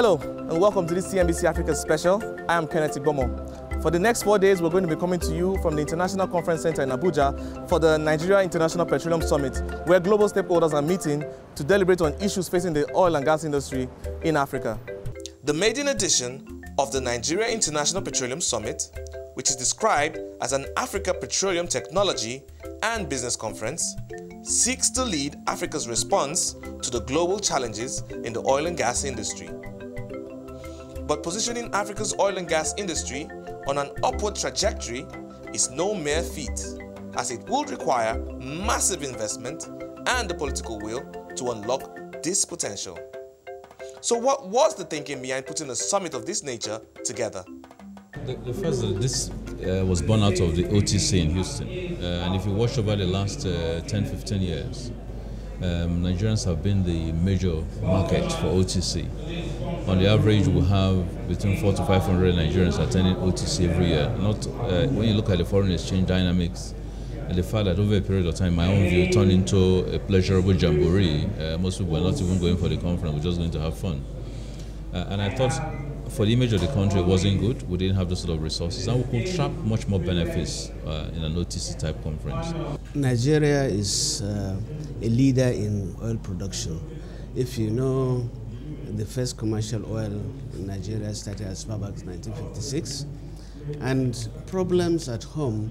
Hello, and welcome to this CNBC Africa special. I am Kenneth Igbomo. For the next 4 days, we're going to be coming to you from the International Conference Center in Abuja for the Nigeria International Petroleum Summit, where global stakeholders are meeting to deliberate on issues facing the oil and gas industry in Africa. The maiden edition of the Nigeria International Petroleum Summit, which is described as an Africa Petroleum Technology and Business Conference, seeks to lead Africa's response to the global challenges in the oil and gas industry. But positioning Africa's oil and gas industry on an upward trajectory is no mere feat, as it will require massive investment and the political will to unlock this potential. So what was the thinking behind putting a summit of this nature together? The first, this was born out of the OTC in Houston. And if you watch over the last 10-15 years, Nigerians have been the major market for OTC. On the average, we have between 400 to 500 Nigerians attending OTC every year. Not when you look at the foreign exchange dynamics, and the fact that over a period of time, my own view turned into a pleasurable jamboree. Most people were not even going for the conference, we're just going to have fun. And I thought for the image of the country, it wasn't good. We didn't have those sort of resources, and we could trap much more benefits in an OTC type conference. Nigeria is a leader in oil production. If you know, the first commercial oil in Nigeria started as far back as 1956, and problems at home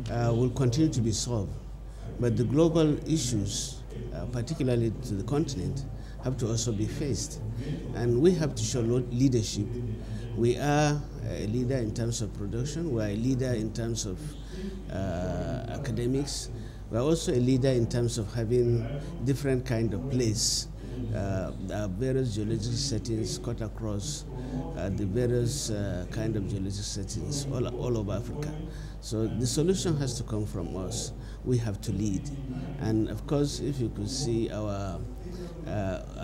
will continue to be solved. But the global issues, particularly to the continent, have to also be faced. And we have to show leadership. We are a leader in terms of production. We are a leader in terms of academics. We are also a leader in terms of having different kind of place. Various geological settings cut across the various kind of geological settings all over Africa. So the solution has to come from us. We have to lead. And of course, if you could see our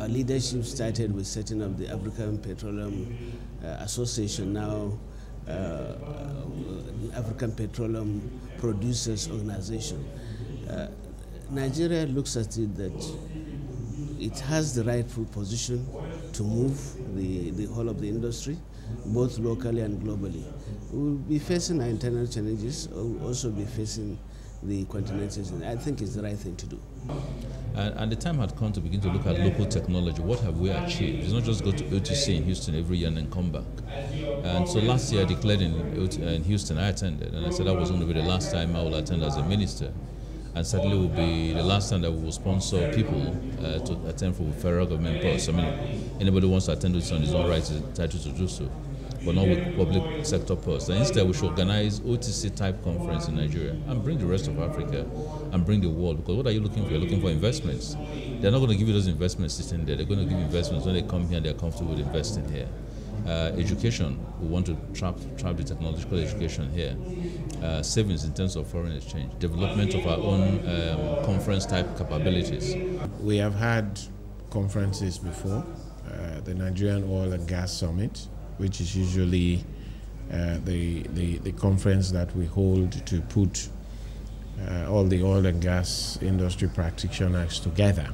leadership started with setting up the African Petroleum Association, now African Petroleum Producers Organization. Nigeria looks at it that it has the rightful position to move the whole of the industry, both locally and globally. We will be facing our internal challenges, we'll also be facing the continental. I think it's the right thing to do. And the time had come to begin to look at local technology. What have we achieved? It's not just go to OTC in Houston every year and then come back. And so last year I declared in Houston, I attended, and I said that was going to be the last time I will attend as a minister. And certainly will be the last time that we will sponsor people to attend for federal government posts. I mean, anybody who wants to attend this on his own right is entitled to do so, but not with public sector posts. And instead, we should organize OTC type conference in Nigeria and bring the rest of Africa and bring the world. Because what are you looking for? You're looking for investments. They're not going to give you those investments sitting there. They're going to give you investments when they come here and they're comfortable with investing here. Education, we want to trap the technological education here. Savings in terms of foreign exchange, development of our own conference type capabilities. We have had conferences before, the Nigerian Oil and Gas Summit, which is usually the conference that we hold to put all the oil and gas industry practitioners together.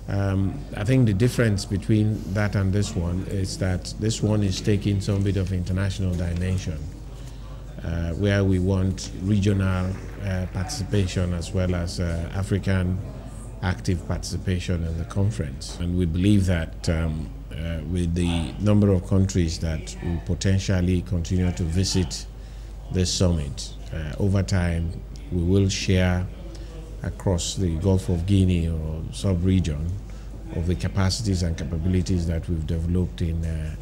I think the difference between that and this one is that this one is taking some bit of international dimension, where we want regional participation as well as African active participation in the conference. And we believe that with the number of countries that will potentially continue to visit this summit, over time we will share across the Gulf of Guinea or sub-region of the capacities and capabilities that we've developed in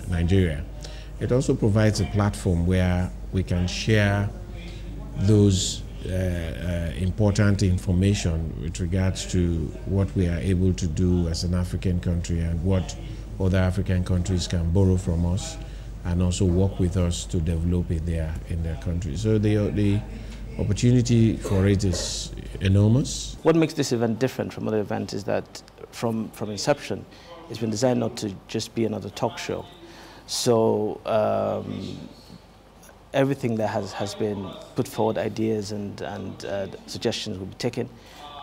Nigeria. It also provides a platform where we can share those important information with regards to what we are able to do as an African country and what other African countries can borrow from us and also work with us to develop in their country. So the opportunity for it is enormous. What makes this event different from other events is that from inception, it's been designed not to just be another talk show. So everything that has been put forward, ideas and suggestions will be taken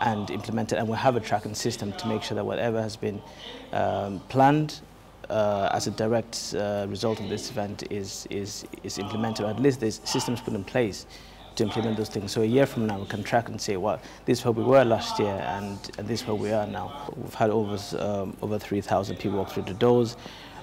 and implemented, and we'll have a tracking system to make sure that whatever has been planned as a direct result of this event is implemented, or at least there's systems put in place to implement those things. So a year from now, we can track and say, well, this is where we were last year, and this is where we are now. We've had over 3,000 people walk through the doors.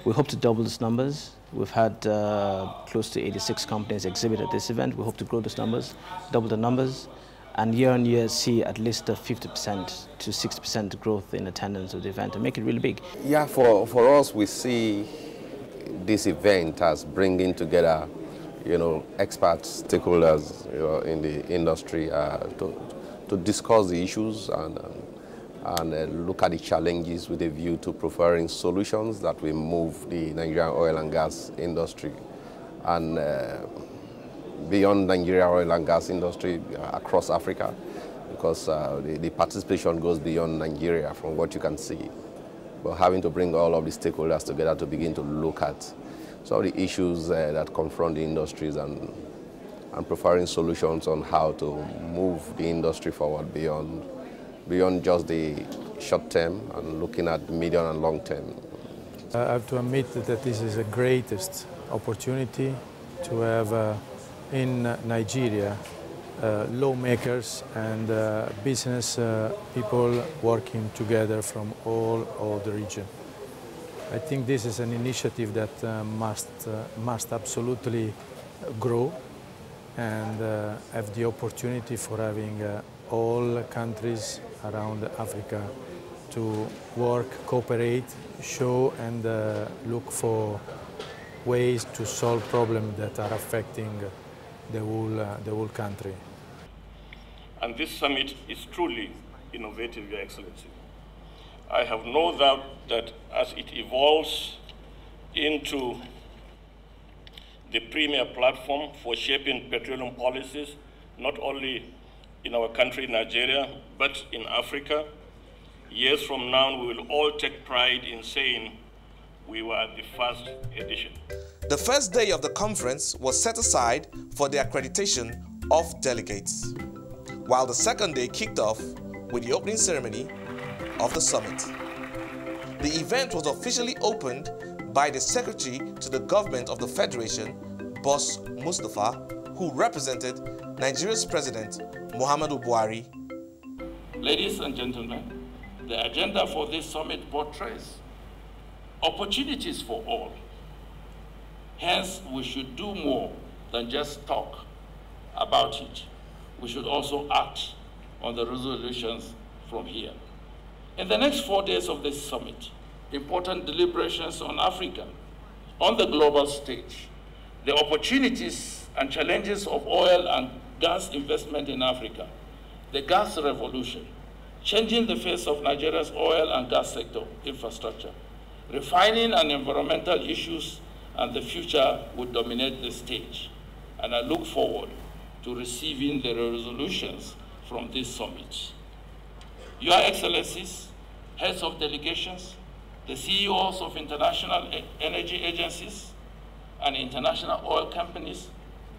We hope to double these numbers. We've had close to 86 companies exhibit at this event. We hope to grow those numbers, double the numbers, and year on year see at least a 50% to 60% growth in attendance of the event and make it really big. Yeah, for us, we see this event as bringing together, experts, stakeholders, in the industry to discuss the issues and look at the challenges with a view to preferring solutions that will move the Nigerian oil and gas industry and beyond Nigeria oil and gas industry across Africa, because the participation goes beyond Nigeria from what you can see. But having to bring all of the stakeholders together to begin to look at some of the issues that confront the industries and preferring solutions on how to move the industry forward beyond just the short term and looking at the medium and long term. I have to admit that this is the greatest opportunity to have in Nigeria lawmakers and business people working together from all over the region. I think this is an initiative that must absolutely grow and have the opportunity for having all countries around Africa to work, cooperate, show and look for ways to solve problems that are affecting the whole country. And this summit is truly innovative, Your Excellency. I have no doubt that as it evolves into the premier platform for shaping petroleum policies, not only in our country, Nigeria, but in Africa, years from now, we will all take pride in saying we were at the first edition. The first day of the conference was set aside for the accreditation of delegates, while the second day kicked off with the opening ceremony of the summit. The event was officially opened by the Secretary to the Government of the Federation, Boss Mustafa, who represented Nigeria's President, Muhammadu Buhari. Ladies and gentlemen, the agenda for this summit portrays opportunities for all. Hence, we should do more than just talk about it. We should also act on the resolutions from here. In the next 4 days of this summit, important deliberations on Africa, on the global stage, the opportunities and challenges of oil and gas investment in Africa, the gas revolution, changing the face of Nigeria's oil and gas sector infrastructure, refining and environmental issues, and the future would dominate the stage. And I look forward to receiving the resolutions from this summit. Your Excellencies, heads of delegations, the CEOs of international energy agencies and international oil companies,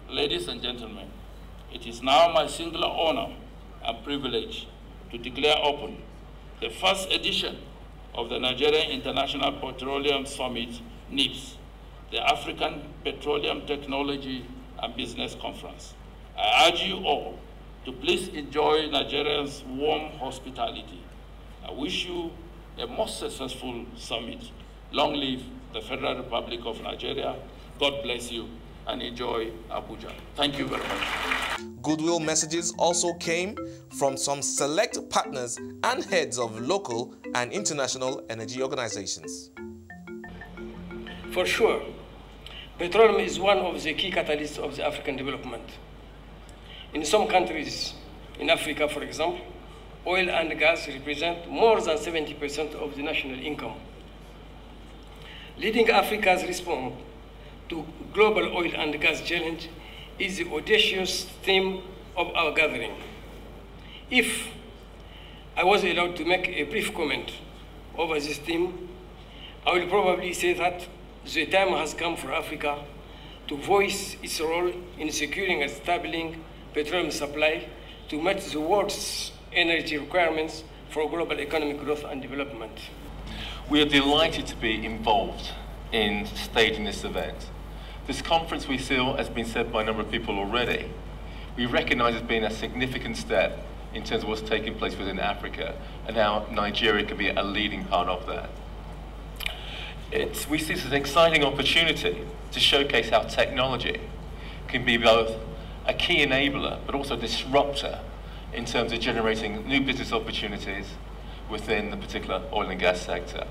ladies and gentlemen, it is now my singular honor and privilege to declare open the first edition of the Nigeria International Petroleum Summit, NIPS, the African Petroleum Technology and Business Conference. I urge you all to please enjoy Nigeria's warm hospitality. I wish you a most successful summit. Long live the Federal Republic of Nigeria. God bless you and enjoy Abuja. Thank you very much. Goodwill messages also came from some select partners and heads of local and international energy organizations. For sure, petroleum is one of the key catalysts of the African development. In some countries in Africa, for example, oil and gas represent more than 70% of the national income. Leading Africa's response to global oil and gas challenge is the audacious theme of our gathering. If I was allowed to make a brief comment over this theme, I will probably say that the time has come for Africa to voice its role in securing and stabilizing petroleum supply to meet the world's energy requirements for global economic growth and development. We are delighted to be involved in staging this event. This conference, we feel, has been said by a number of people already, we recognise as being a significant step in terms of what's taking place within Africa and how Nigeria can be a leading part of that. We see this as an exciting opportunity to showcase how technology can be both a key enabler but also a disruptor in terms of generating new business opportunities within the particular oil and gas sector.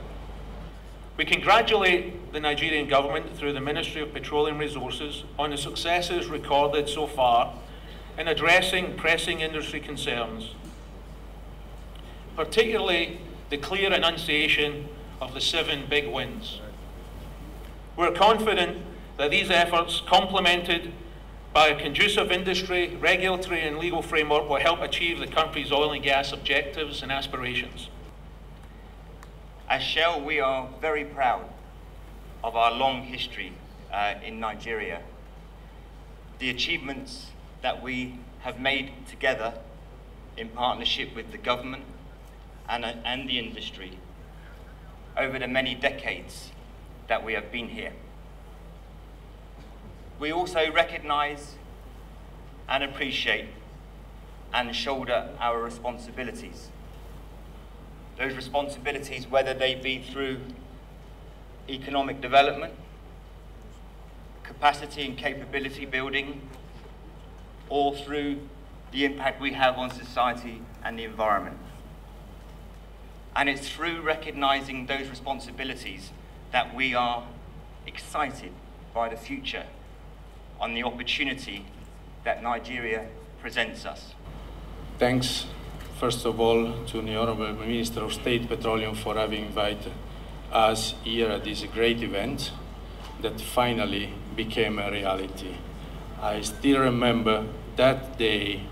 We congratulate the Nigerian government through the Ministry of Petroleum Resources on the successes recorded so far in addressing pressing industry concerns, particularly the clear enunciation of the 7 big wins. We're confident that these efforts, complemented by a conducive industry, regulatory and legal framework, will help achieve the country's oil and gas objectives and aspirations. As Shell, we are very proud of our long history in Nigeria, the achievements that we have made together in partnership with the government and the industry over the many decades that we have been here. We also recognize and appreciate and shoulder our responsibilities. Those responsibilities, whether they be through economic development, capacity and capability building, or through the impact we have on society and the environment. And it's through recognizing those responsibilities that we are excited by the future on the opportunity that Nigeria presents us. Thanks, first of all, to the Honorable Minister of State Petroleum for having invited us here at this great event that finally became a reality. I still remember that day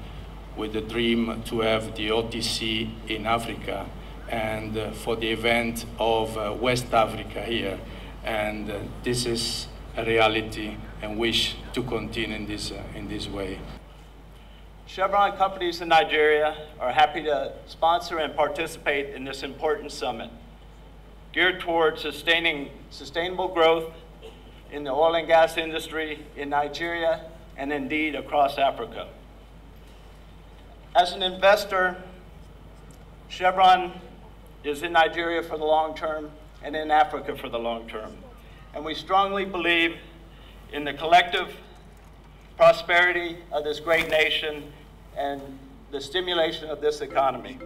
with the dream to have the OTC in Africa and for the event of West Africa here. And this is a reality and wish to continue in this way. Chevron companies in Nigeria are happy to sponsor and participate in this important summit, geared towards sustaining sustainable growth in the oil and gas industry in Nigeria and indeed across Africa. As an investor, Chevron is in Nigeria for the long term and in Africa for the long term. And we strongly believe in the collective prosperity of this great nation and the stimulation of this economy.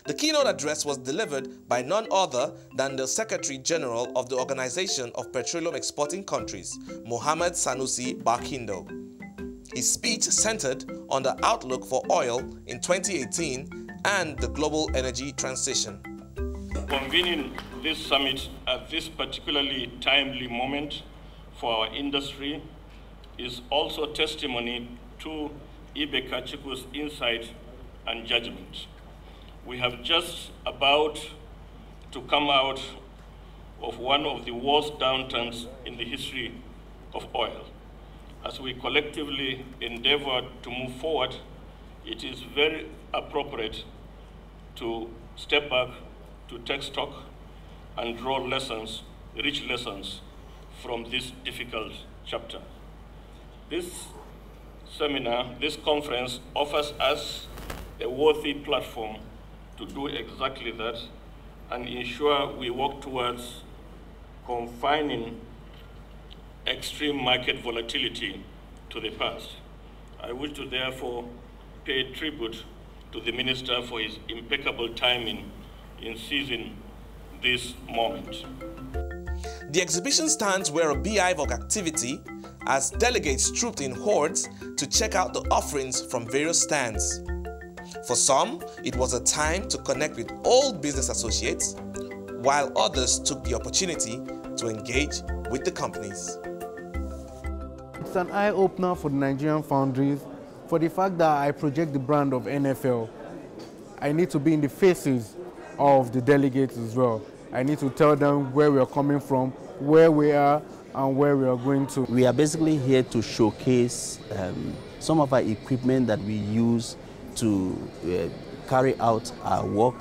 The keynote address was delivered by none other than the Secretary General of the Organization of Petroleum Exporting Countries, Mohammed Sanusi Barkindo. His speech centered on the outlook for oil in 2018 and the global energy transition. Convening this summit at this particularly timely moment for our industry is also testimony to Ibe Kachiku's insight and judgment. We have just about to come out of one of the worst downturns in the history of oil. As we collectively endeavor to move forward, it is very appropriate to step back, to take stock, and draw lessons, rich lessons, from this difficult chapter. This seminar, this conference, offers us a worthy platform to do exactly that and ensure we work towards confining extreme market volatility to the past. I wish to therefore pay tribute to the Minister for his impeccable timing in seizing this moment. The exhibition stands were a beehive of activity as delegates trooped in hordes to check out the offerings from various stands. For some, it was a time to connect with old business associates, while others took the opportunity to engage with the companies. It's an eye-opener for the Nigerian foundries for the fact that I project the brand of NFL. I need to be in the faces of the delegates as well. I need to tell them where we are coming from, where we are, and where we are going to. We are basically here to showcase some of our equipment that we use to carry out our work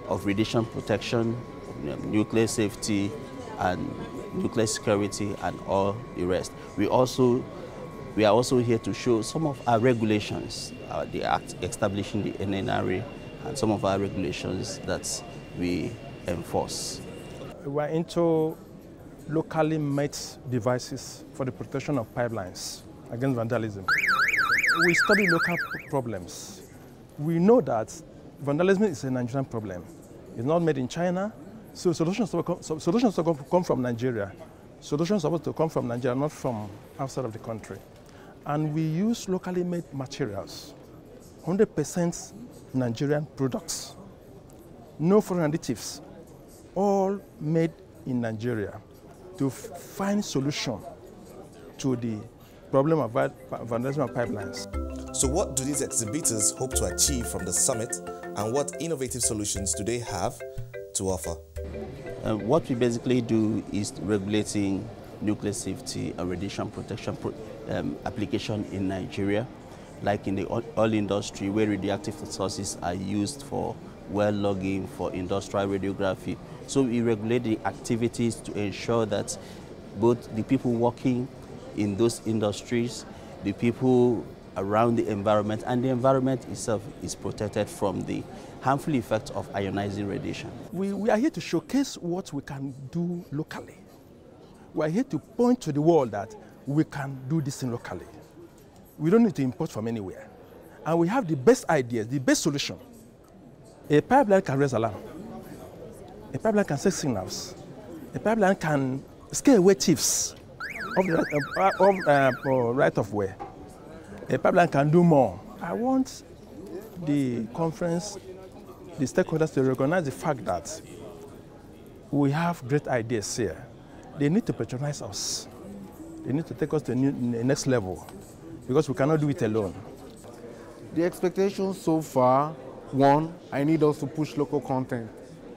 of radiation protection, nuclear safety and nuclear security and all the rest. We are also here to show some of our regulations, the act establishing the NNRA, and some of our regulations that we enforce. We're into locally made devices for the protection of pipelines against vandalism. We study local problems. We know that vandalism is a Nigerian problem. It's not made in China, so solutions come from Nigeria. Solutions are supposed to come from Nigeria, not from outside of the country. And we use locally made materials, 100% Nigerian products, no foreign additives, all made in Nigeria to find solution to the problem of vandalism of pipelines. So what do these exhibitors hope to achieve from the summit, and what innovative solutions do they have to offer? What we basically do is regulating nuclear safety and radiation protection application in Nigeria, like in the oil industry where radioactive sources are used for well logging, for industrial radiography. So we regulate the activities to ensure that both the people working in those industries, the people around the environment, and the environment itself is protected from the harmful effects of ionizing radiation. We are here to showcase what we can do locally. We are here to point to the world that we can do this thing locally. We don't need to import from anywhere. And we have the best ideas, the best solution. A pipeline can raise alarm. A pipeline can set signals. A pipeline can scare away thieves of the right of way. A pipeline can do more. I want the conference, the stakeholders to recognize the fact that we have great ideas here. They need to patronize us. They need to take us to the next level, because we cannot do it alone. The expectations so far, one, I need us to push local content.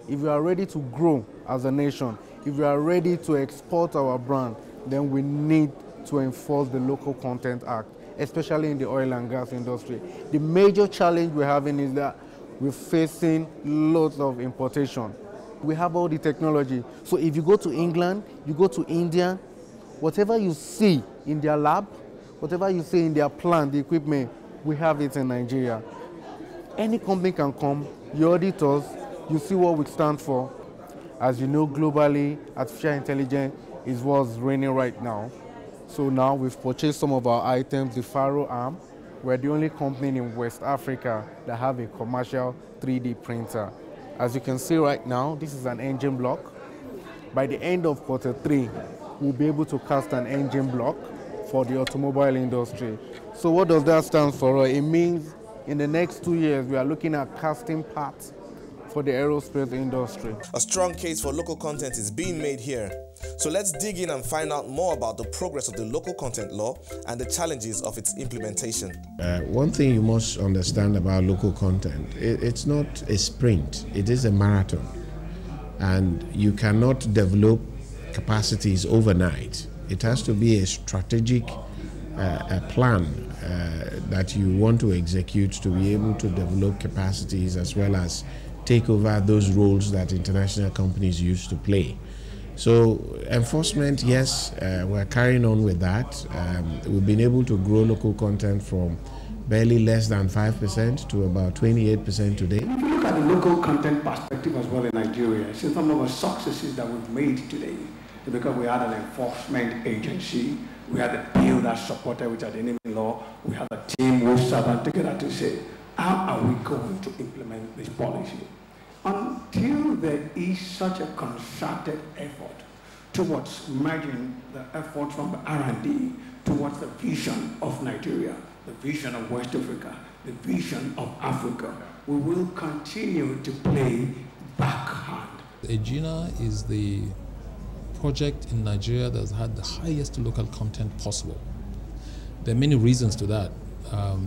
If we are ready to grow as a nation, if we are ready to export our brand, then we need to enforce the Local Content Act, especially in the oil and gas industry. The major challenge we're having is that we're facing lots of importation. We have all the technology. So if you go to England, you go to India, whatever you see in their lab, whatever you see in their plant, the equipment, we have it in Nigeria. Any company can come, you audit us, you see what we stand for. As you know, globally, artificial intelligence is what's reigning right now. So now we've purchased some of our items, the Faro arm. We're the only company in West Africa that have a commercial 3D printer. As you can see right now, this is an engine block. By the end of Q3, we'll be able to cast an engine block for the automobile industry. So what does that stand for? It means in the next 2 years, we are looking at casting parts for the aerospace industry. A strong case for local content is being made here. So let's dig in and find out more about the progress of the local content law and the challenges of its implementation. One thing you must understand about local content, it's not a sprint, it is a marathon. And you cannot develop capacities overnight. It has to be a strategic plan that you want to execute to be able to develop capacities as well as take over those roles that international companies used to play. So enforcement, yes, we're carrying on with that. We've been able to grow local content from barely less than 5% to about 28% today. If you look at the local content perspective as well in Nigeria, see some of the successes that we've made today, because we had an enforcement agency, we had a bill that supported which had the naming law, we had a team who sat together to say, how are we going to implement this policy? Until there is such a concerted effort towards merging the effort from the R&D towards the vision of Nigeria, the vision of West Africa, the vision of Africa, we will continue to play backhand. EGINA is the project in Nigeria that's had the highest local content possible. There are many reasons to that.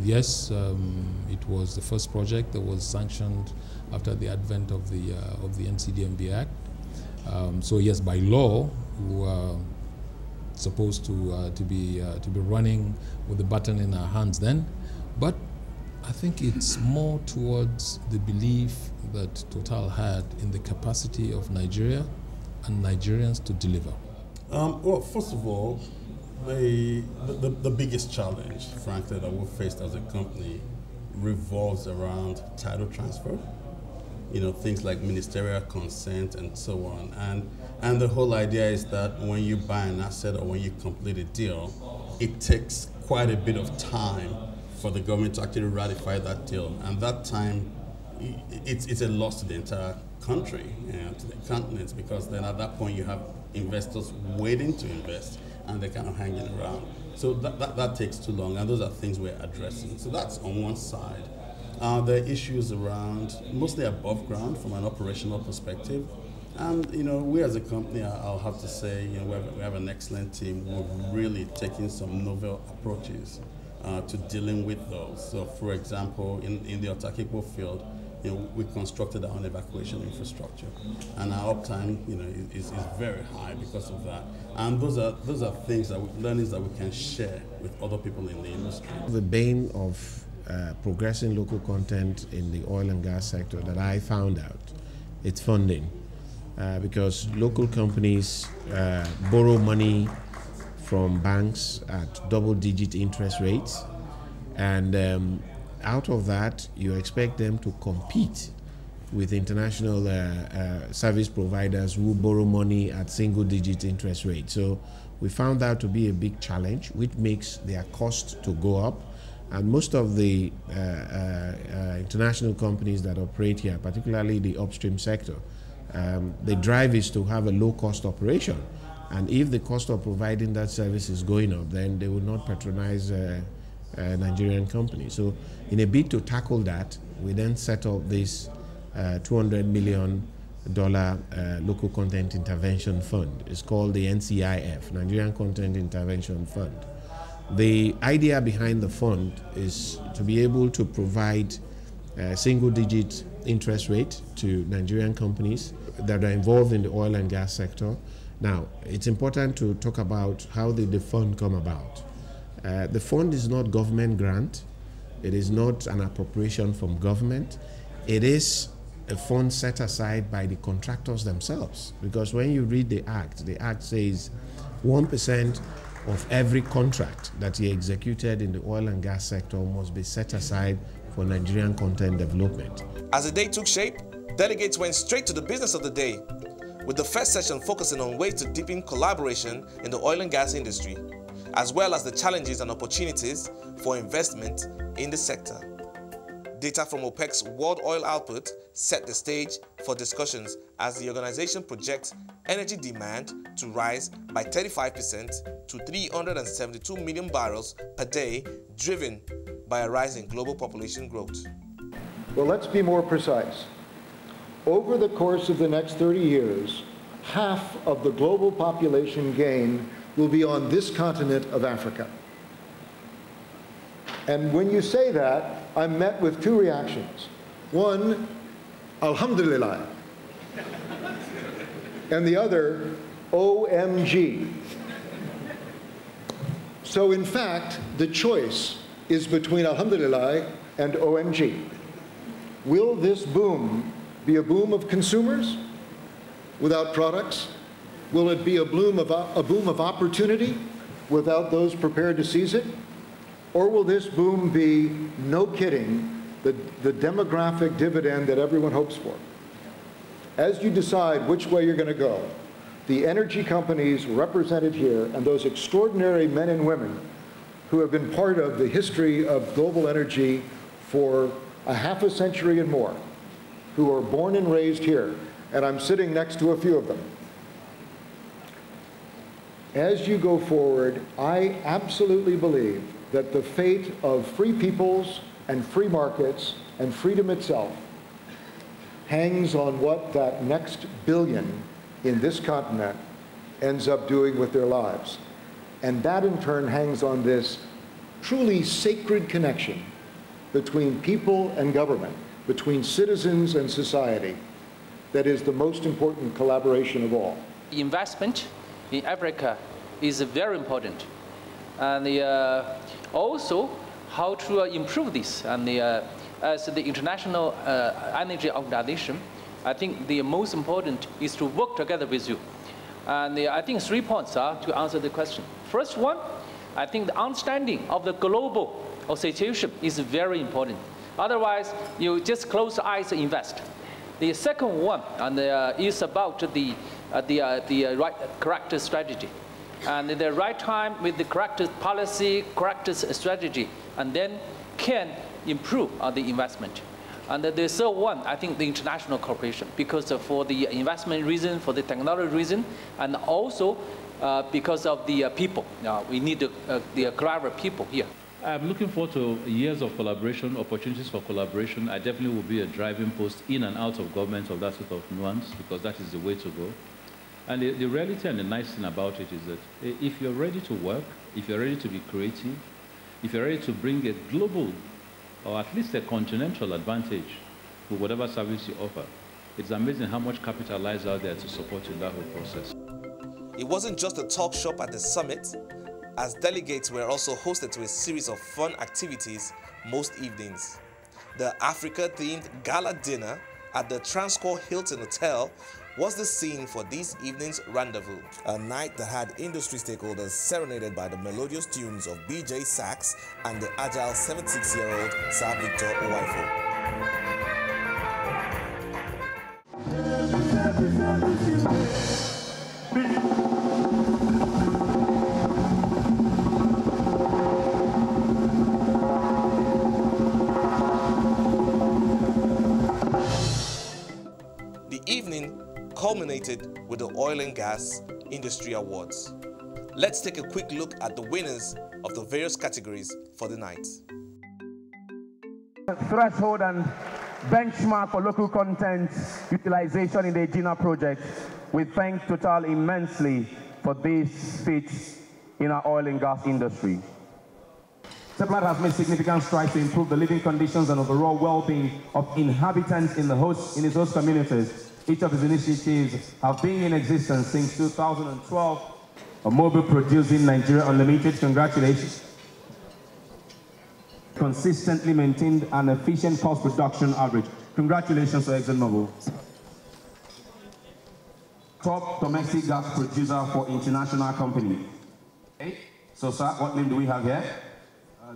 Yes, it was the first project that was sanctioned after the advent of the NCDMB Act. So yes, by law, we were supposed to be running with the button in our hands then, but I think it's more towards the belief that Total had in the capacity of Nigeria and Nigerians to deliver? Well, first of all, the biggest challenge, frankly, that we faced as a company revolves around title transfer. You know, things like ministerial consent and so on. And the whole idea is that when you buy an asset or when you complete a deal, it takes quite a bit of time for the government to actually ratify that deal. And that time, it's a loss to the entire country, to the continent, because then at that point you have investors waiting to invest and they're kind of hanging around. So that takes too long, and those are things we're addressing. So that's on one side. There are issues around, mostly above ground from an operational perspective. And, you know, we as a company, I'll have to say, you know, we have an excellent team. We're really taking some novel approaches to dealing with those. So, for example, in the Otakikbo field, you know, we constructed our own evacuation infrastructure, and our uptime, you know, is very high because of that. And those are things learnings that we can share with other people in the industry. The bane of progressing local content in the oil and gas sector that I found out, it's funding, because local companies borrow money from banks at double-digit interest rates, and out of that, you expect them to compete with international service providers who borrow money at single-digit interest rates. So we found that to be a big challenge, which makes their cost to go up. And most of the international companies that operate here, particularly the upstream sector, the drive is to have a low-cost operation. And if the cost of providing that service is going up, then they will not patronize Nigerian companies. So in a bid to tackle that, we then set up this $200 million local content intervention fund. It's called the NCIF, Nigerian Content Intervention Fund. The idea behind the fund is to be able to provide single-digit interest rate to Nigerian companies that are involved in the oil and gas sector. Now, it's important to talk about how did the fund come about. The fund is not government grant. It is not an appropriation from government. It is a fund set aside by the contractors themselves. Because when you read the act says 1% of every contract that he executed in the oil and gas sector must be set aside for Nigerian content development. As the day took shape, delegates went straight to the business of the day, with the first session focusing on ways to deepen collaboration in the oil and gas industry, as well as the challenges and opportunities for investment in the sector. Data from OPEC's world oil output set the stage for discussions as the organization projects energy demand to rise by 35% to 372 million barrels per day, driven by a rise in global population growth. Well, let's be more precise. Over the course of the next 30 years, half of the global population gain will be on this continent of Africa. And when you say that, I'm met with two reactions. One, Alhamdulillah. And the other, OMG. So in fact, the choice is between Alhamdulillah and OMG. Will this boom be a boom of consumers without products? Will it be a boom of opportunity without those prepared to seize it? Or will this boom be, no kidding, the demographic dividend that everyone hopes for? As you decide which way you're going to go, the energy companies represented here and those extraordinary men and women who have been part of the history of global energy for a half a century and more, who are born and raised here, and I'm sitting next to a few of them. As you go forward, I absolutely believe that the fate of free peoples and free markets and freedom itself hangs on what that next billion in this continent ends up doing with their lives. And that in turn hangs on this truly sacred connection between people and government, between citizens and society, that is the most important collaboration of all. Investment in Africa is very important. And also how to improve this. And as the International Energy Organization, I think the most important is to work together with you. And I think 3 points are to answer the question. First one, I think the understanding of the global situation is very important. Otherwise, you just close the eyes and invest. The second one is about the correct strategy. And the right time with the correct policy, correct strategy, and then can improve the investment. And the third one, I think the international cooperation, because for the investment reason, for the technology reason, and also because of the people. We need the clever people here. I'm looking forward to years of collaboration, opportunities for collaboration. I definitely will be a driving post in and out of government of that sort of nuance, because that is the way to go. And the reality and the nice thing about it is that if you're ready to work, if you're ready to be creative, if you're ready to bring a global or at least a continental advantage to whatever service you offer, it's amazing how much capital lies out there to support you in that whole process. It wasn't just a talk shop at the summit, as delegates were also hosted to a series of fun activities most evenings. The Africa-themed gala dinner at the Transcorp Hilton Hotel was the scene for this evening's rendezvous, a night that had industry stakeholders serenaded by the melodious tunes of BJ Sax and the agile 76-year-old Sir Victor Owaifo. The evening culminated with the Oil and Gas Industry Awards. Let's take a quick look at the winners of the various categories for the night. Threshold and benchmark for local content utilization in the Egina project. We thank Total immensely for this feat in our oil and gas industry. Seplat has made significant strides to improve the living conditions and overall well-being of inhabitants in its host communities. Each of his initiatives have been in existence since 2012. A mobile producing Nigeria Unlimited, congratulations. Consistently maintained an efficient cost reduction average. Congratulations to ExxonMobil. Top domestic gas producer for international company. Okay. So sir, what name do we have here?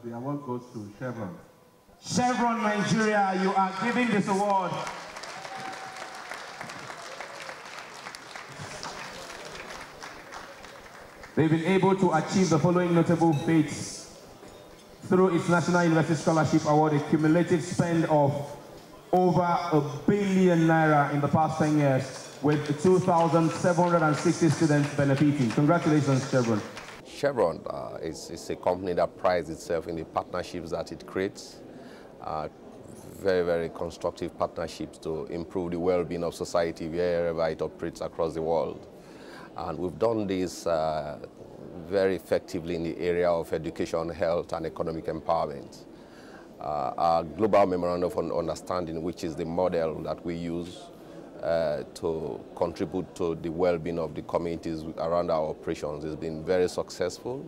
The award goes to Chevron. Chevron Nigeria, you are giving this award. They've been able to achieve the following notable feats through its National University Scholarship Award, a cumulative spend of over ₦1 billion in the past 10 years, with 2,760 students benefiting. Congratulations, Chevron. Chevron is a company that prides itself in the partnerships that it creates. Very, very constructive partnerships to improve the well-being of society wherever it operates across the world. And we've done this very effectively in the area of education, health, and economic empowerment. Our Global Memorandum of Understanding, which is the model that we use to contribute to the well-being of the communities around our operations, has been very successful.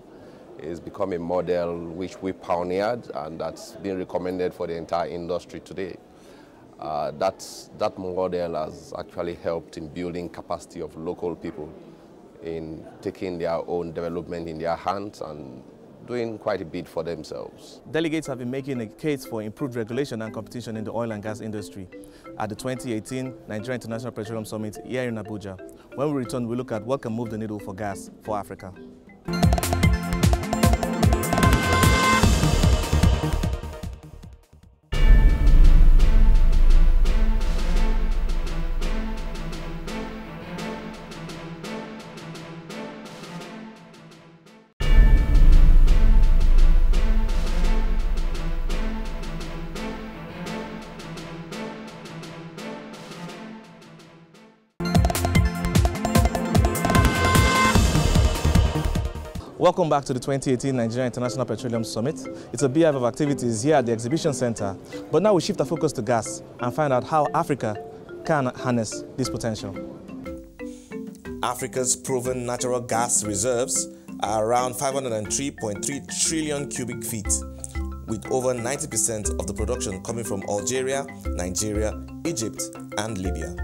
It's become a model which we pioneered, and that's been recommended for the entire industry today. That model has actually helped in building capacity of local people in taking their own development in their hands and doing quite a bit for themselves. Delegates have been making a case for improved regulation and competition in the oil and gas industry at the 2018 Nigeria International Petroleum Summit here in Abuja. When we return, we look at what can move the needle for gas for Africa. Welcome back to the 2018 Nigeria International Petroleum Summit. It's a beehive of activities here at the exhibition center. But now we shift our focus to gas and find out how Africa can harness this potential. Africa's proven natural gas reserves are around 503.3 trillion cubic feet, with over 90% of the production coming from Algeria, Nigeria, Egypt, and Libya.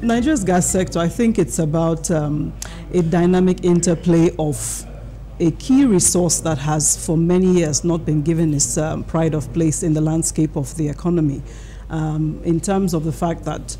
Nigeria's gas sector, I think it's about a dynamic interplay of a key resource that has for many years not been given its pride of place in the landscape of the economy, in terms of the fact that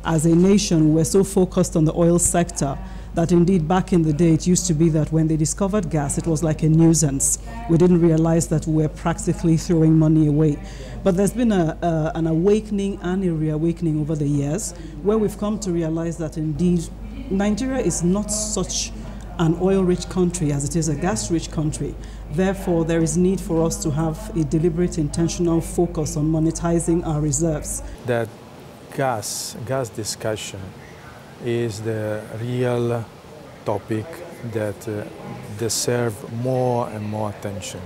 as a nation we're so focused on the oil sector that indeed back in the day it used to be that when they discovered gas it was like a nuisance. We didn't realize that we were practically throwing money away. But there's been an awakening and a reawakening over the years where we've come to realize that indeed Nigeria is not such an oil-rich country as it is a gas-rich country. Therefore, there is need for us to have a deliberate, intentional focus on monetizing our reserves. That gas discussion is the real topic that deserves more and more attention.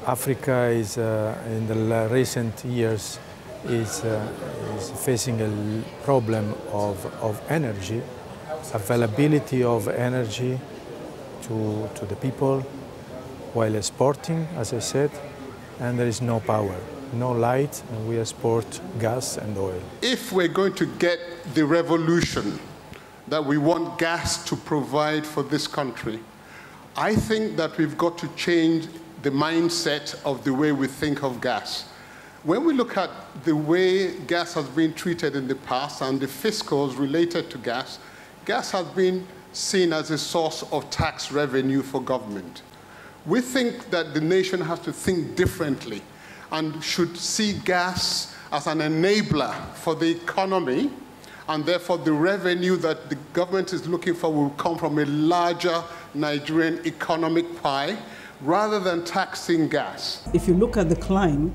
Africa is, in the recent years, is facing a problem of energy, availability of energy to the people while exporting, as I said, and there is no power, no light, and we export gas and oil. If we're going to get the revolution that we want gas to provide for this country, I think that we've got to change the mindset of the way we think of gas. When we look at the way gas has been treated in the past and the fiscals related to gas, gas has been seen as a source of tax revenue for government. We think that the nation has to think differently and should see gas as an enabler for the economy, and therefore the revenue that the government is looking for will come from a larger Nigerian economic pie rather than taxing gas. If you look at the climb,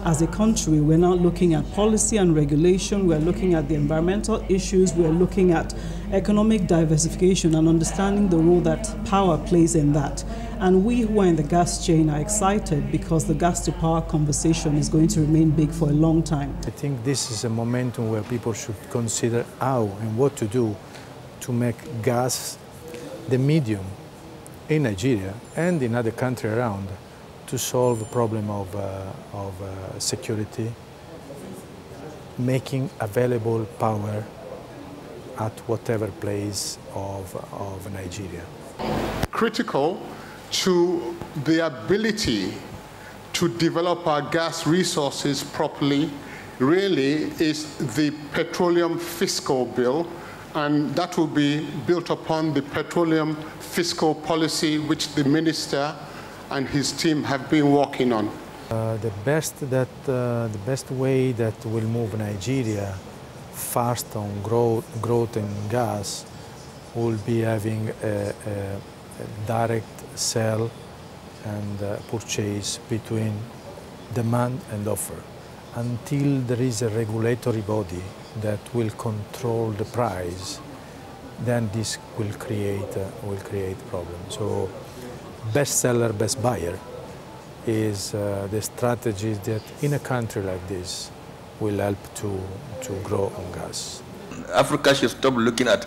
as a country, we're now looking at policy and regulation, we're looking at the environmental issues, we're looking at economic diversification and understanding the role that power plays in that. And we who are in the gas chain are excited because the gas to power conversation is going to remain big for a long time. I think this is a momentum where people should consider how and what to do to make gas the medium in Nigeria and in other countries around to solve the problem of security, making available power at whatever place of Nigeria. Critical to the ability to develop our gas resources properly really is the petroleum fiscal bill, and that will be built upon the petroleum fiscal policy which the minister and his team have been working on. The best way that will move Nigeria fast on growth in gas will be having a direct sell and purchase between demand and offer. Until there is a regulatory body that will control the price, then this will create problems. So, best seller, best buyer is the strategy that in a country like this will help to grow on gas. Africa should stop looking at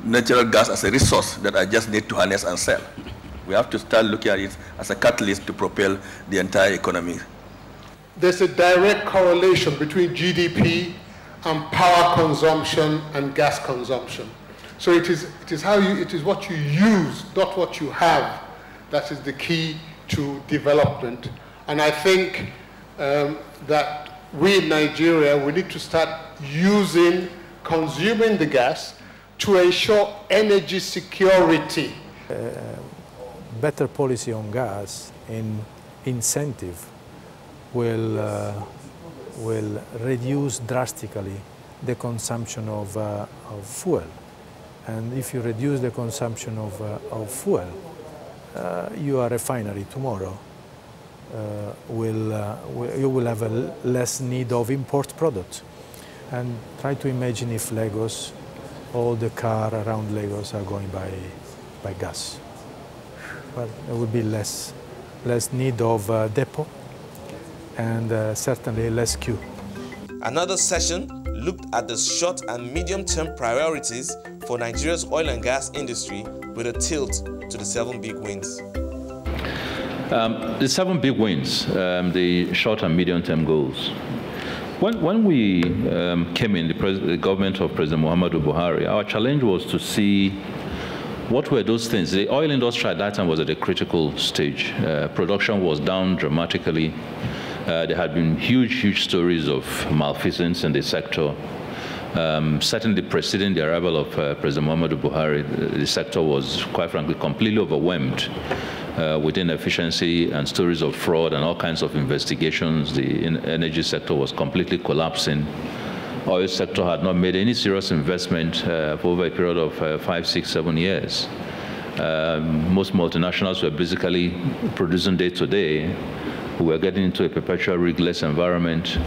natural gas as a resource that I just need to harness and sell. We have to start looking at it as a catalyst to propel the entire economy. There's a direct correlation between GDP and power consumption and gas consumption. So it is what you use, not what you have, that is the key to development. And I think that we in Nigeria, we need to start consuming the gas to ensure energy security. Better policy on gas and incentive will reduce drastically the consumption of fuel. And if you reduce the consumption of fuel, your refinery tomorrow you will have a less need of import products. And try to imagine if Lagos, all the cars around Lagos are going by gas. Well, there will be less need of depot and certainly less queue. Another session looked at the short and medium-term priorities for Nigeria's oil and gas industry with a tilt to the 7 big wins. The 7 big wins, the short and medium-term goals. When we came in, the government of President Muhammadu Buhari, our challenge was to see what were those things. The oil industry at that time was at a critical stage. Production was down dramatically. There had been huge stories of malfeasance in the sector. Certainly preceding the arrival of President Muhammadu Buhari, the sector was, quite frankly, completely overwhelmed with inefficiency and stories of fraud and all kinds of investigations. The energy sector was completely collapsing. Oil sector had not made any serious investment for over a period of 5, 6, 7 years. Most multinationals were basically producing day to day. We were getting into a perpetual rigless environment.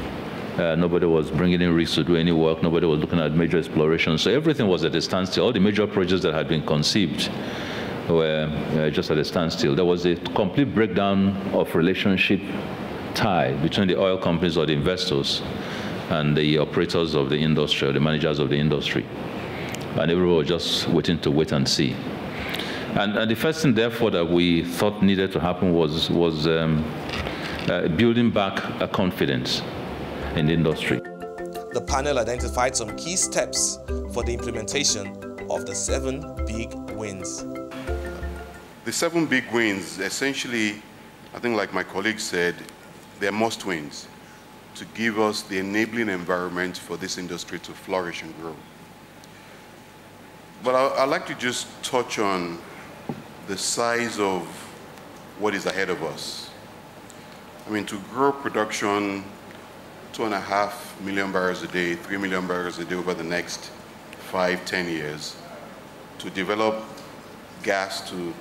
Nobody was bringing in rigs to do any work. Nobody was looking at major exploration. So everything was at a standstill. All the major projects that had been conceived were just at a standstill. There was a complete breakdown of relationship tie between the oil companies or the investors and the operators of the industry, or the managers of the industry. And everyone was just waiting to wait and see. And the first thing, therefore, that we thought needed to happen was building back a confidence in the industry. The panel identified some key steps for the implementation of the 7 big wins. The 7 big wins, essentially, I think like my colleague said, they're must-wins to give us the enabling environment for this industry to flourish and grow. But I'd like to just touch on the size of what is ahead of us. I mean, to grow production 2.5 million barrels a day, 3 million barrels a day over the next 5, 10 years, to develop gas to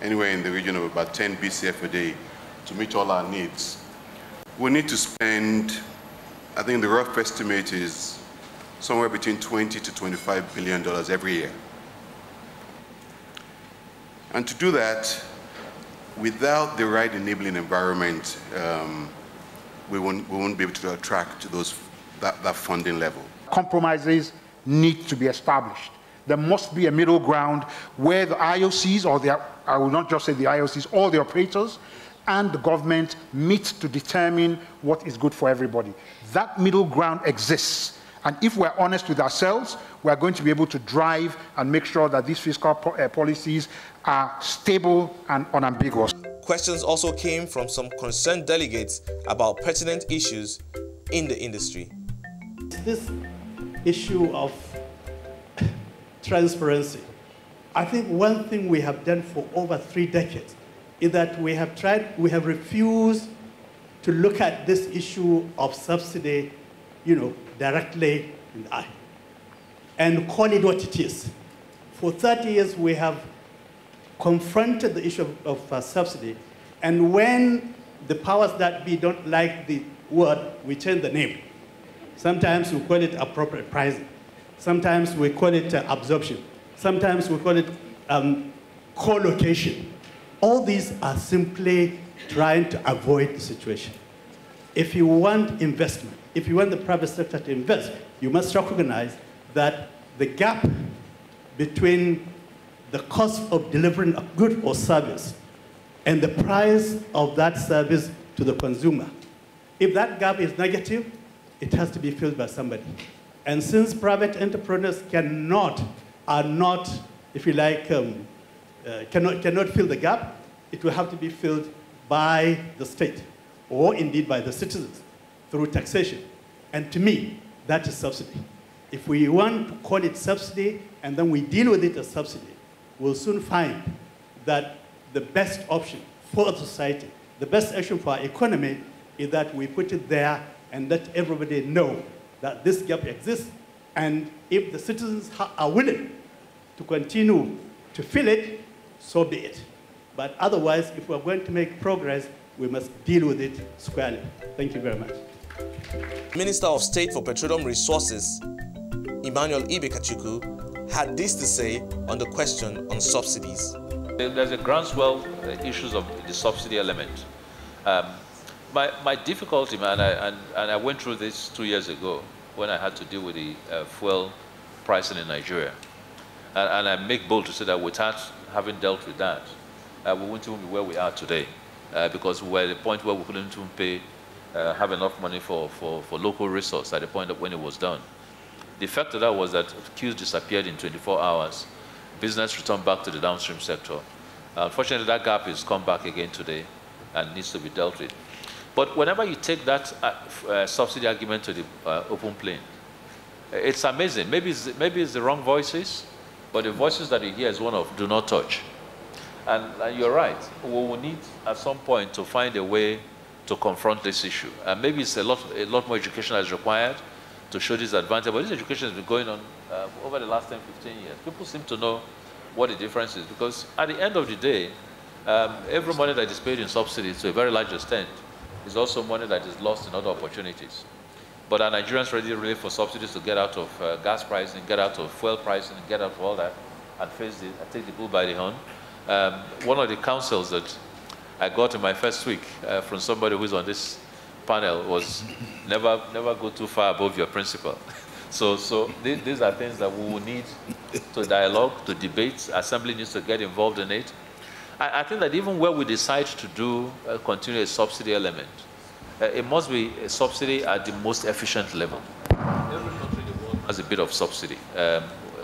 anywhere in the region of about 10 BCF a day to meet all our needs, we need to spend, I think the rough estimate is somewhere between $20 to $25 billion every year. And to do that, without the right enabling environment, we won't be able to attract that funding level. Compromises need to be established. There must be a middle ground where the IOCs, I will not just say the IOCs, all the operators and the government meet to determine what is good for everybody. That middle ground exists. And if we're honest with ourselves, we're going to be able to drive and make sure that these fiscal policies are stable and unambiguous. Questions also came from some concerned delegates about pertinent issues in the industry. This issue of transparency, I think one thing we have done for over 3 decades is that we have refused to look at this issue of subsidy, directly in the eye and call it what it is. For 30 years, we have confronted the issue of subsidy, and when the powers that be don't like the word, we change the name. Sometimes we call it appropriate pricing. Sometimes we call it absorption. Sometimes we call it co-location. All these are simply trying to avoid the situation. If you want investment, if you want the private sector to invest, you must recognize that the gap between the cost of delivering a good or service and the price of that service to the consumer, if that gap is negative, it has to be filled by somebody. And since private entrepreneurs are not, if you like, cannot fill the gap, it will have to be filled by the state, or indeed by the citizens, through taxation. And to me, that is subsidy. If we want to call it subsidy, and then we deal with it as subsidy, we'll soon find that the best option for society, the best action for our economy, is that we put it there and let everybody know that this gap exists. And if the citizens are willing to continue to fill it, so be it. But otherwise, if we're going to make progress, we must deal with it squarely. Thank you very much. Minister of State for Petroleum Resources, Emmanuel Ibekachuku, had this to say on the question on subsidies. There's a groundswell issues of the subsidy element. My difficulty, man, and I went through this 2 years ago when I had to deal with the fuel pricing in Nigeria. And I make bold to say that without having dealt with that, we wouldn't even be where we are today. because we were at the point where we couldn't even have enough money for local resource at the point of when it was done. The effect of that was that queues disappeared in 24 hours. Business returned back to the downstream sector. Unfortunately, that gap has come back again today and needs to be dealt with. But whenever you take that subsidy argument to the open plane, it's amazing. Maybe it's the wrong voices, but the voices that you hear is one of do not touch. And you're right. We will need at some point to find a way to confront this issue. And maybe it's a lot more education that is required to show this advantage. But this education has been going on over the last 10, 15 years. People seem to know what the difference is, because at the end of the day, every money that is paid in subsidies to a very large extent is also money that is lost in other opportunities. But are Nigerians ready really for subsidies to get out of gas pricing, get out of fuel pricing, get out of all that, and take the bull by the horn? One of the counsels that I got in my first week from somebody who's on this panel was never go too far above your principal. So these are things that we will need to dialogue, to debate. Assembly needs to get involved in it. I think that even where we decide to do continue a subsidy element, it must be a subsidy at the most efficient level. Every country in the world has a bit of subsidy.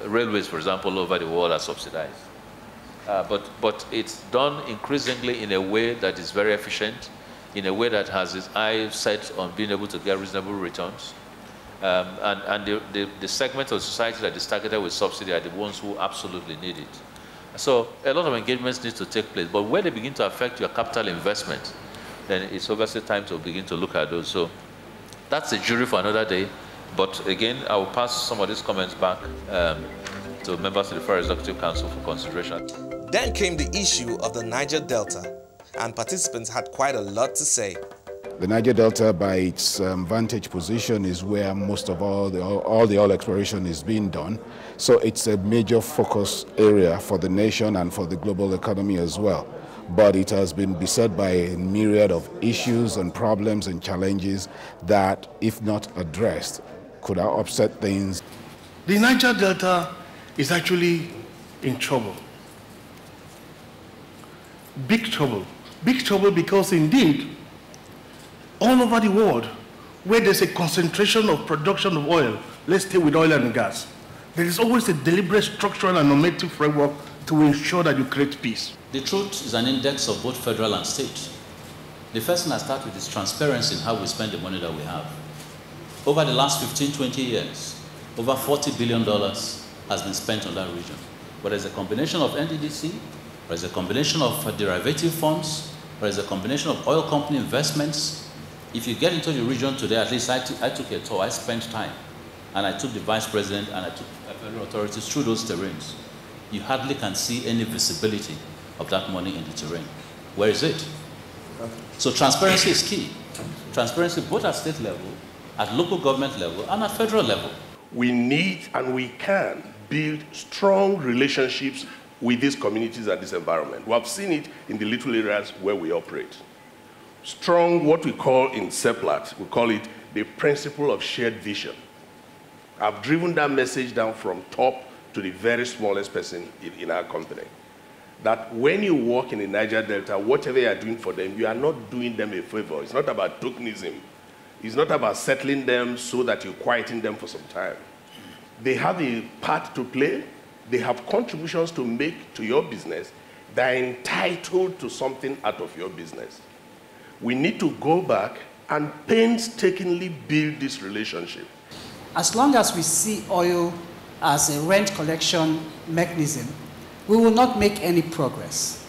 Railways, for example, all over the world are subsidized. But it's done increasingly in a way that is very efficient, in a way that has its eyes set on being able to get reasonable returns. And the segment of society that is targeted with subsidy are the ones who absolutely need it. So a lot of engagements need to take place, but when they begin to affect your capital investment, then it's obviously time to begin to look at those. So that's a jury for another day. But again, I will pass some of these comments back to members of the Federal Executive Council for consideration. Then came the issue of the Niger Delta, and participants had quite a lot to say. The Niger Delta, by its vantage position, is where most of all the oil exploration is being done. So it's a major focus area for the nation and for the global economy as well. But it has been beset by a myriad of issues and problems and challenges that, if not addressed, could upset things. The Niger Delta is actually in trouble. Big trouble. Big trouble because indeed, all over the world, where there's a concentration of production of oil, let's stay with oil and gas, there is always a deliberate structural and normative framework to ensure that you create peace. The truth is an index of both federal and state. The first thing I start with is transparency in how we spend the money that we have. Over the last 15, 20 years, over $40 billion has been spent on that region. But there's a combination of NDDC, there's a combination of derivative funds, there's a combination of oil company investments. If you get into the region today, at least I took a tour, I spent time, and I took the vice president and I took federal authorities through those terrains. You hardly can see any visibility of that money in the terrain. Where is it? So transparency is key. Transparency both at state level, at local government level, and at federal level. We need and we can build strong relationships with these communities and this environment. We have seen it in the little areas where we operate. Strong, what we call in CEPLAT, we call it the principle of shared vision. I've driven that message down from top to the very smallest person in our company. That when you work in the Niger Delta, whatever you are doing for them, you are not doing them a favor. It's not about tokenism. It's not about settling them so that you quieten them for some time. They have a part to play. They have contributions to make to your business. They're entitled to something out of your business. We need to go back and painstakingly build this relationship. As long as we see oil as a rent collection mechanism, we will not make any progress.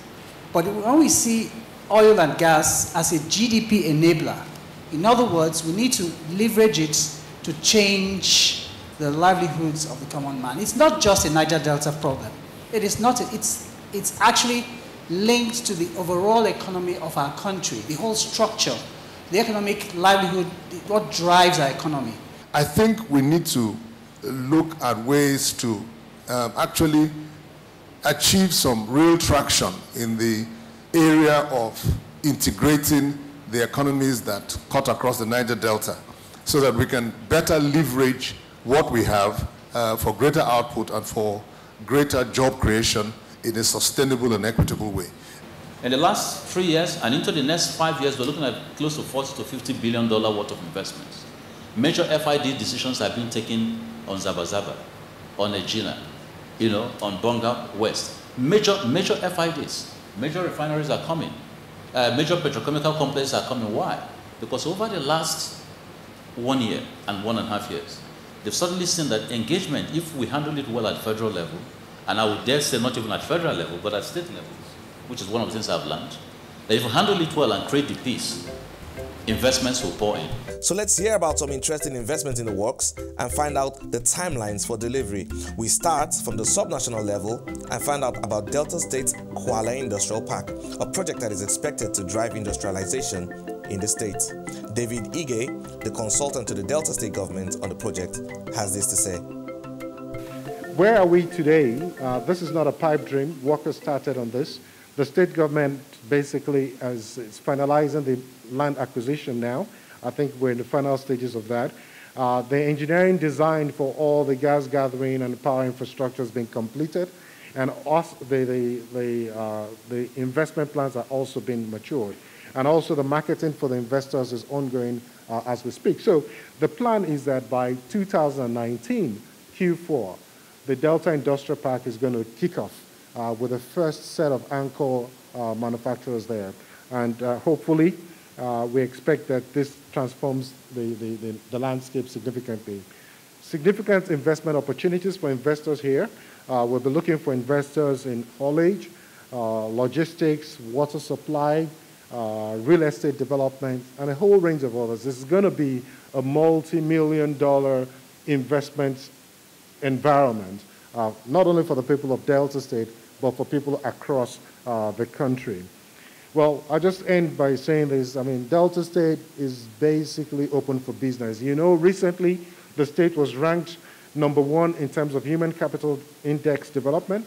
But when we see oil and gas as a GDP enabler, in other words, we need to leverage it to change the livelihoods of the common man. It's not just a Niger Delta problem. It is not. It's actually linked to the overall economy of our country, the whole structure, the economic livelihood, what drives our economy. I think we need to look at ways to actually achieve some real traction in the area of integrating the economies that cut across the Niger Delta so that we can better leverage what we have for greater output and for greater job creation in a sustainable and equitable way. In the last 3 years and into the next 5 years, we're looking at close to $40 to $50 billion worth of investments. Major FID decisions have been taken on Zabazaba, on Egina, on Bonga West. Major FIDs, major refineries are coming. Major petrochemical complexes are coming. Why? Because over the last 1 year and 1.5 years, they've suddenly seen that engagement, if we handle it well at federal level, and I would dare say not even at federal level, but at state levels, which is one of the things I've learned, that if we handle it well and create the peace, investments will pour in. So let's hear about some interesting investments in the works and find out the timelines for delivery. We start from the subnational level and find out about Delta State's Kuala Industrial Park, a project that is expected to drive industrialization in the state. David Ige, the consultant to the Delta State government on the project, has this to say. Where are we today? This is not a pipe dream. Work has started on this. The state government basically is finalizing the land acquisition now. I think we're in the final stages of that. The engineering design for all the gas gathering and power infrastructure has been completed, and also the investment plans are also being matured. And also the marketing for the investors is ongoing as we speak. So the plan is that by 2019, Q4, the Delta Industrial Park is going to kick off with the first set of anchor manufacturers there. And hopefully, we expect that this transforms the landscape significantly. Significant investment opportunities for investors here. We'll be looking for investors in haulage, logistics, water supply, real estate development, and a whole range of others. This is going to be a multi-million-dollar investment environment, not only for the people of Delta State, but for people across the country. Well, I'll just end by saying this. I mean, Delta State is basically open for business. You know, recently, the state was ranked #1 in terms of human capital index development.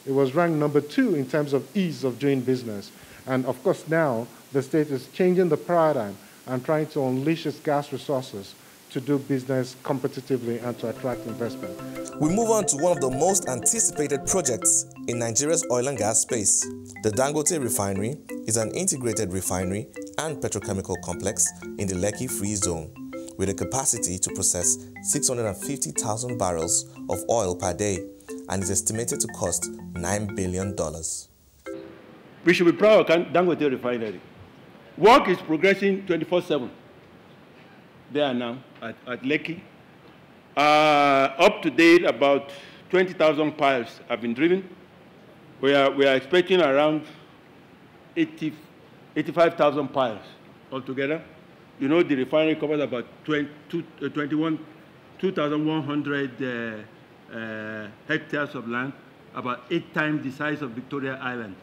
It was ranked #2 in terms of ease of doing business. And of course, now the state is changing the paradigm and trying to unleash its gas resources to do business competitively and to attract investment. We move on to one of the most anticipated projects in Nigeria's oil and gas space. The Dangote Refinery is an integrated refinery and petrochemical complex in the Lekki Free Zone, with a capacity to process 650,000 barrels of oil per day and is estimated to cost $9 billion. We should be proud of Dangote Refinery. Work is progressing 24/7. There now at Lekki. Up to date, about 20,000 piles have been driven. We are expecting around 85,000 piles altogether. You know, the refinery covers about 2,100 hectares of land, about 8 times the size of Victoria Island.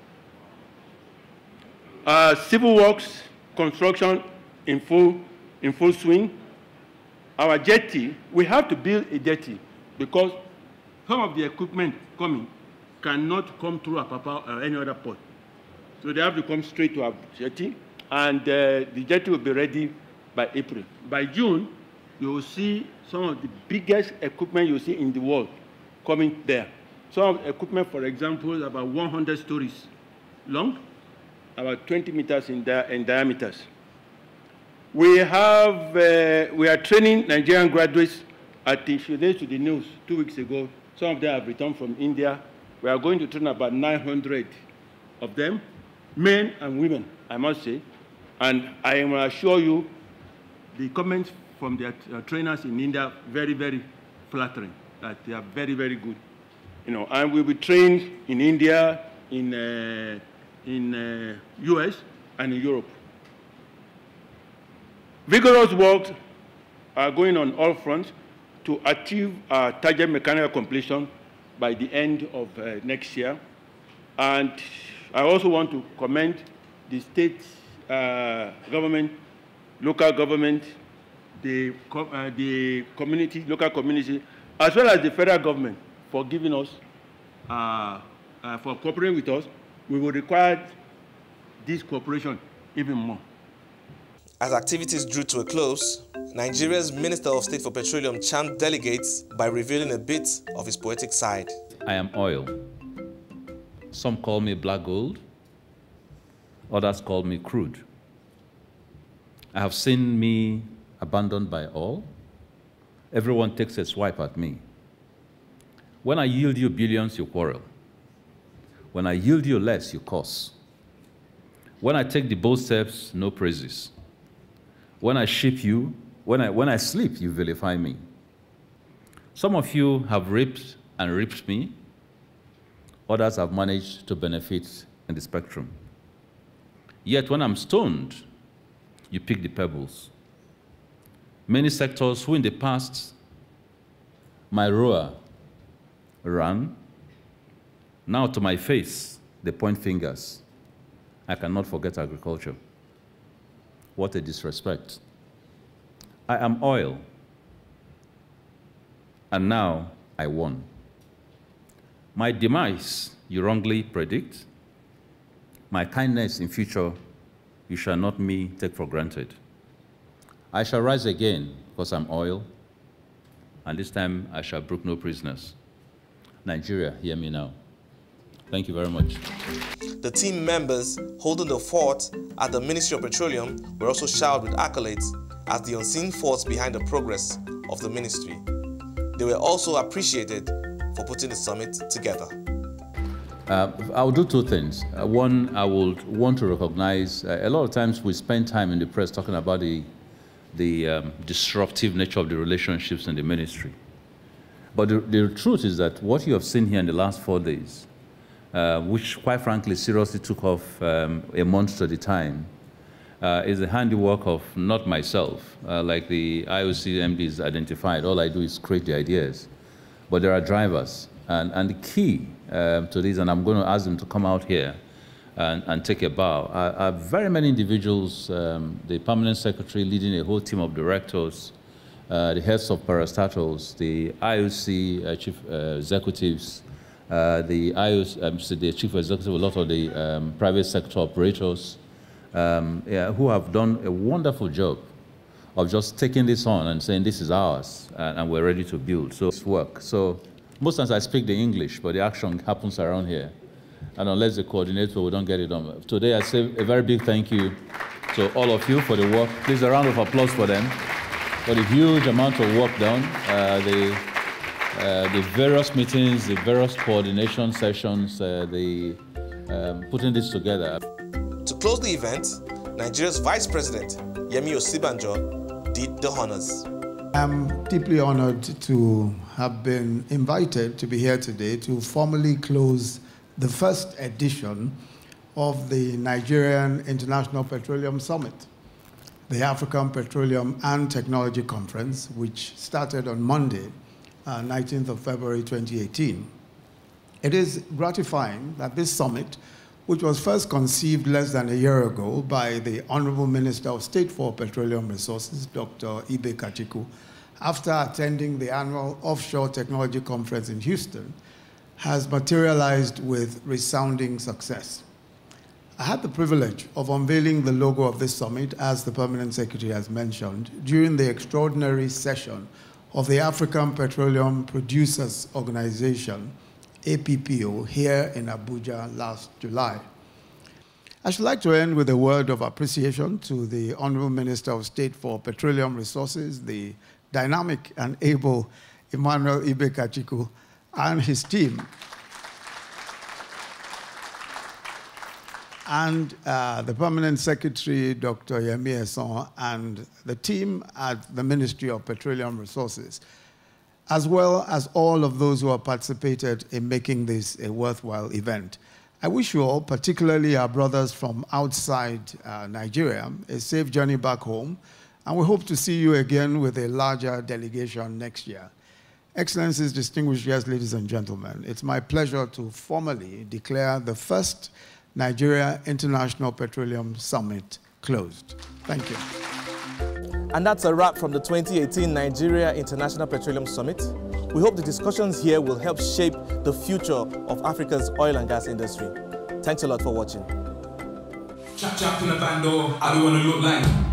Civil works, construction in full swing. Our jetty, we have to build a jetty because some of the equipment coming cannot come through Apapa or any other port. So they have to come straight to our jetty, and the jetty will be ready by April. By June, you will see some of the biggest equipment you see in the world coming there. Some of the equipment, for example, is about 100 stories long, about 20 meters in diameters. We are training Nigerian graduates at if you listen to the news 2 weeks ago. Some of them have returned from India. We are going to train about 900 of them, men and women, I must say. And I am assure you, the comments from their trainers in India very, very flattering. That they are very, very good. You know, and we'll be trained in India, in US, and in Europe. Vigorous work are going on all fronts to achieve target mechanical completion by the end of next year. And I also want to commend the state government, local government, the community, local community, as well as the federal government for giving us, for cooperating with us. We will require this cooperation even more. As activities drew to a close, Nigeria's Minister of State for Petroleum charmed delegates by revealing a bit of his poetic side. I am oil. Some call me black gold. Others call me crude. I have seen me abandoned by all. Everyone takes a swipe at me. When I yield you billions, you quarrel. When I yield you less, you curse. When I take the bold steps, no praises. When I ship you, when I sleep, you vilify me. Some of you have raped and ripped me. Others have managed to benefit in the spectrum. Yet when I'm stoned, you pick the pebbles. Many sectors who in the past my roar ran, now to my face they point fingers. I cannot forget agriculture. What a disrespect. I am oil, and now I won. My demise you wrongly predict. My kindness in future you shall not me take for granted. I shall rise again because I'm oil, and this time I shall brook no prisoners. Nigeria, hear me now. Thank you very much. The team members holding the fort at the Ministry of Petroleum were also showered with accolades as the unseen force behind the progress of the ministry. They were also appreciated for putting the summit together. I will do two things. One, I would want to recognize, a lot of times we spend time in the press talking about the disruptive nature of the relationships in the ministry. But the truth is that what you have seen here in the last 4 days, which quite frankly seriously took off a month at a time, is the handiwork of not myself, like the IOC MDs identified. All I do is create the ideas. But there are drivers. And the key to this, and I'm going to ask them to come out here and take a bow, are very many individuals, the permanent secretary leading a whole team of directors, the heads of parastatals, the IOC chief executives, the IOC, the chief executive, a lot of the private sector operators, who have done a wonderful job of just taking this on and saying this is ours and we're ready to build. So it's work. So most times I speak the English, but the action happens around here. And unless the coordinator, we don't get it done. Today I say a very big thank you to all of you for the work. Please a round of applause for them, for the huge amount of work done, the various meetings, the various coordination sessions, putting this together. To close the event, Nigeria's Vice President, Yemi Osibanjo, did the honors. I'm deeply honored to have been invited to be here today to formally close the first edition of the Nigerian International Petroleum Summit, the African Petroleum and Technology Conference, which started on Monday, 19th of February 2018. It is gratifying that this summit, which was first conceived less than a year ago by the Honorable Minister of State for Petroleum Resources, Dr. Ibe Kachiku, after attending the annual Offshore Technology Conference in Houston, has materialized with resounding success. I had the privilege of unveiling the logo of this summit, as the Permanent Secretary has mentioned, during the extraordinary session of the African Petroleum Producers Organization, APPO, here in Abuja last July. I should like to end with a word of appreciation to the Honorable Minister of State for Petroleum Resources, the dynamic and able Emmanuel Ibe Kachiku, and his team, and the Permanent Secretary, Dr. Yemi Eson, and the team at the Ministry of Petroleum Resources, as well as all of those who have participated in making this a worthwhile event. I wish you all, particularly our brothers from outside Nigeria, a safe journey back home, and we hope to see you again with a larger delegation next year. Excellencies, distinguished guests, ladies and gentlemen, it's my pleasure to formally declare the first Nigeria International Petroleum Summit closed. Thank you. And that's a wrap from the 2018 Nigeria International Petroleum Summit. We hope the discussions here will help shape the future of Africa's oil and gas industry. Thanks a lot for watching. Chap chap in the bando, I don't want to look like